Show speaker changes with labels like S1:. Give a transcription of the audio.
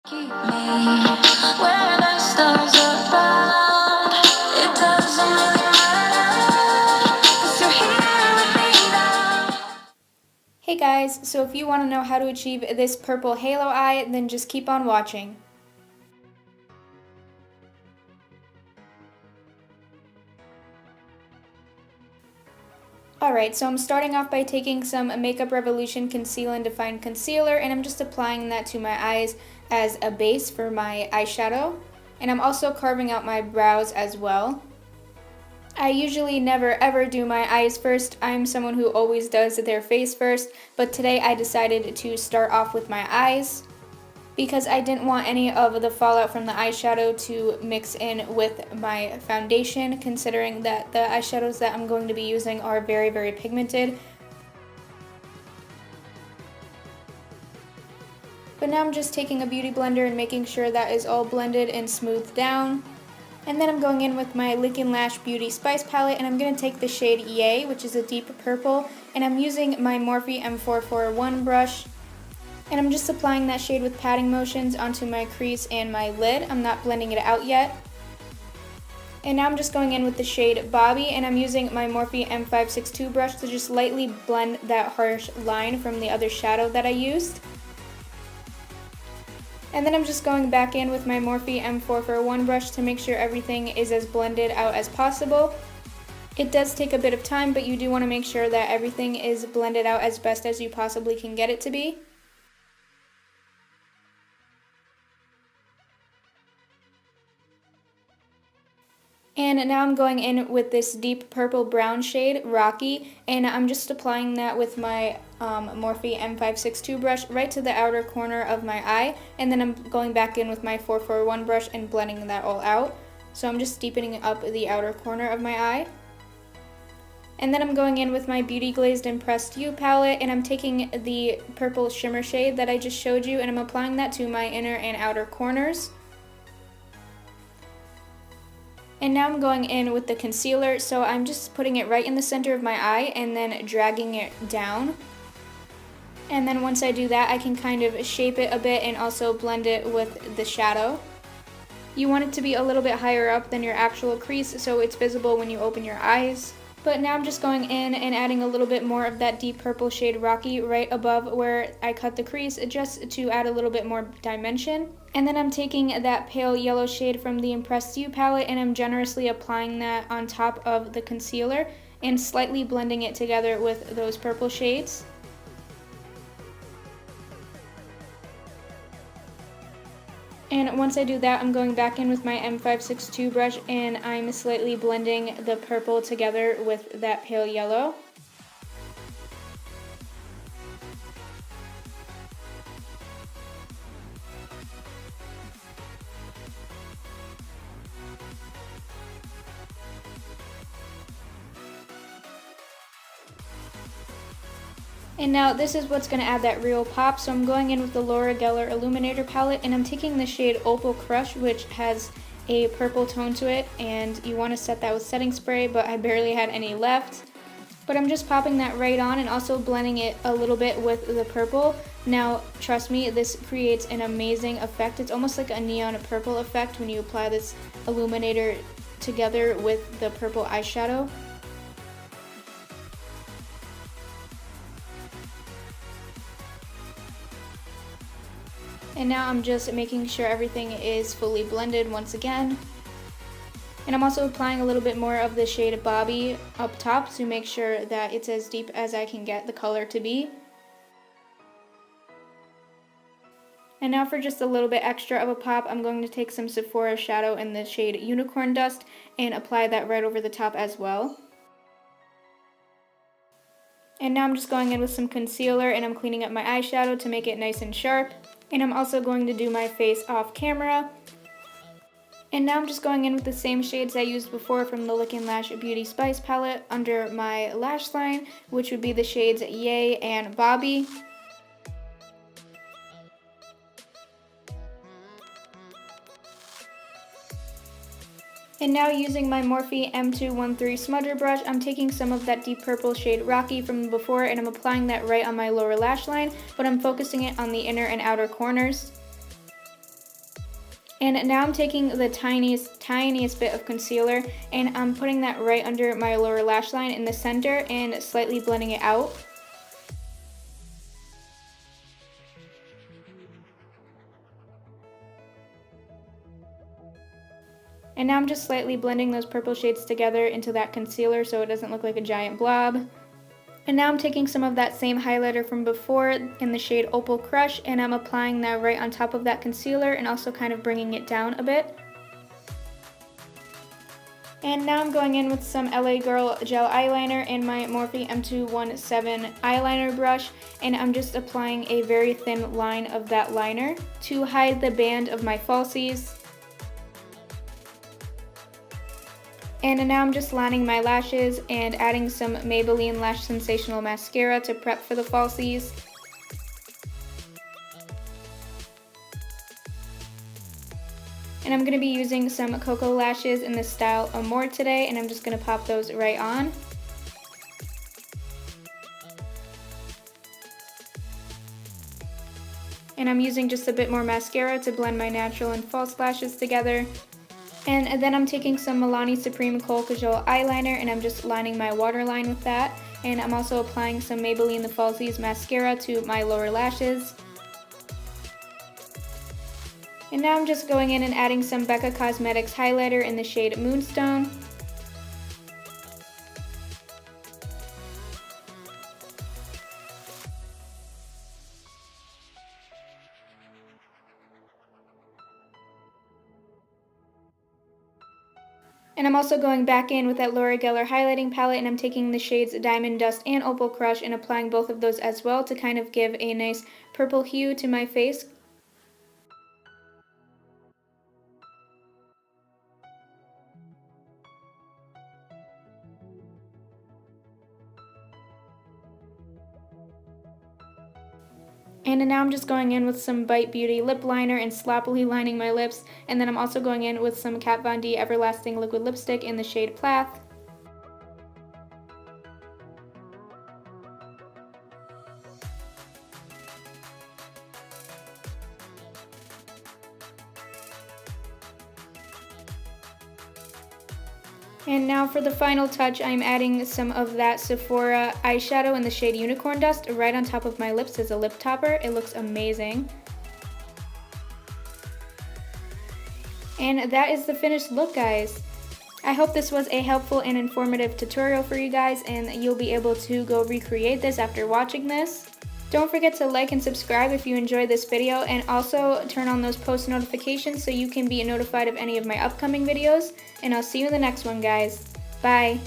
S1: Keep me where the stars around. It doesn't really matter, 'cause you're here with me now. Hey guys, so if you want to know how to achieve this purple halo eye, then just keep on watching. Alright, so I'm starting off by taking some Makeup Revolution Conceal and Define Concealer, and I'm just applying that to my eyes as a base for my eyeshadow. And I'm also carving out my brows as well. I usually never ever do my eyes first. I'm someone who always does their face first, but today I decided to start off with my eyes because I didn't want any of the fallout from the eyeshadow to mix in with my foundation, considering that the eyeshadows that I'm going to be using are very, very pigmented. But now I'm just taking a beauty blender and making sure that is all blended and smoothed down. And then I'm going in with my Lick and Lash Beauty Spice palette, and I'm going to take the shade Yay, which is a deep purple, and I'm using my Morphe M441 brush. And I'm just applying that shade with patting motions onto my crease and my lid. I'm not blending it out yet. And now I'm just going in with the shade Bobby, and I'm using my Morphe M562 brush to just lightly blend that harsh line from the other shadow that I used. And then I'm just going back in with my Morphe M441 brush to make sure everything is as blended out as possible. It does take a bit of time, but you do want to make sure that everything is blended out as best as you possibly can get it to be. And now I'm going in with this deep purple brown shade, Rocky, and I'm just applying that with my Morphe M562 brush right to the outer corner of my eye, and then I'm going back in with my 441 brush and blending that all out. So I'm just deepening up the outer corner of my eye. And then I'm going in with my Beauty Glazed Impressed You palette, and I'm taking the purple shimmer shade that I just showed you, and I'm applying that to my inner and outer corners. And now I'm going in with the concealer, so I'm just putting it right in the center of my eye and then dragging it down. And then once I do that, I can kind of shape it a bit and also blend it with the shadow. You want it to be a little bit higher up than your actual crease so it's visible when you open your eyes. But now I'm just going in and adding a little bit more of that deep purple shade Rocky right above where I cut the crease, just to add a little bit more dimension. And then I'm taking that pale yellow shade from the Impressed You palette, and I'm generously applying that on top of the concealer and slightly blending it together with those purple shades. And once I do that, I'm going back in with my M562 brush and I'm slightly blending the purple together with that pale yellow. And now this is what's going to add that real pop, so I'm going in with the Laura Geller Illuminator palette, and I'm taking the shade Opal Crush, which has a purple tone to it, and you want to set that with setting spray, but I barely had any left. But I'm just popping that right on and also blending it a little bit with the purple. Now, trust me, this creates an amazing effect. It's almost like a neon purple effect when you apply this illuminator together with the purple eyeshadow. And now I'm just making sure everything is fully blended once again. And I'm also applying a little bit more of the shade Bobby up top to make sure that it's as deep as I can get the color to be. And now for just a little bit extra of a pop, I'm going to take some Sephora shadow in the shade Unicorn Dust and apply that right over the top as well. And now I'm just going in with some concealer and I'm cleaning up my eyeshadow to make it nice and sharp. And I'm also going to do my face off camera. And now I'm just going in with the same shades I used before from the Lick and Lash Beauty Spice palette under my lash line, which would be the shades Yay and Bobby. And now using my Morphe M213 smudger brush, I'm taking some of that deep purple shade Rocky from before and I'm applying that right on my lower lash line, but I'm focusing it on the inner and outer corners. And now I'm taking the tiniest bit of concealer and I'm putting that right under my lower lash line in the center and slightly blending it out. And now I'm just slightly blending those purple shades together into that concealer so it doesn't look like a giant blob. And now I'm taking some of that same highlighter from before in the shade Opal Crush and I'm applying that right on top of that concealer and also kind of bringing it down a bit. And now I'm going in with some LA Girl gel eyeliner and my Morphe M217 eyeliner brush, and I'm just applying a very thin line of that liner to hide the band of my falsies. And now I'm just lining my lashes and adding some Maybelline Lash Sensational Mascara to prep for the falsies. And I'm going to be using some Cocoa Lashes in the style Amore today, and I'm just going to pop those right on. And I'm using just a bit more mascara to blend my natural and false lashes together. And then I'm taking some Milani Supreme Kohl Kajal eyeliner and I'm just lining my waterline with that. And I'm also applying some Maybelline The Falsies mascara to my lower lashes. And now I'm just going in and adding some Becca Cosmetics highlighter in the shade Moonstone. And I'm also going back in with that Laura Geller highlighting palette and I'm taking the shades Diamond Dust and Opal Crush and applying both of those as well to kind of give a nice purple hue to my face. And now I'm just going in with some Bite Beauty lip liner and sloppily lining my lips. And then I'm also going in with some Kat Von D Everlasting liquid lipstick in the shade Plath. And now for the final touch, I'm adding some of that Sephora eyeshadow in the shade Unicorn Dust right on top of my lips as a lip topper. It looks amazing. And that is the finished look, guys. I hope this was a helpful and informative tutorial for you guys and you'll be able to go recreate this after watching this. Don't forget to like and subscribe if you enjoyed this video, and also turn on those post notifications so you can be notified of any of my upcoming videos. And I'll see you in the next one, guys. Bye!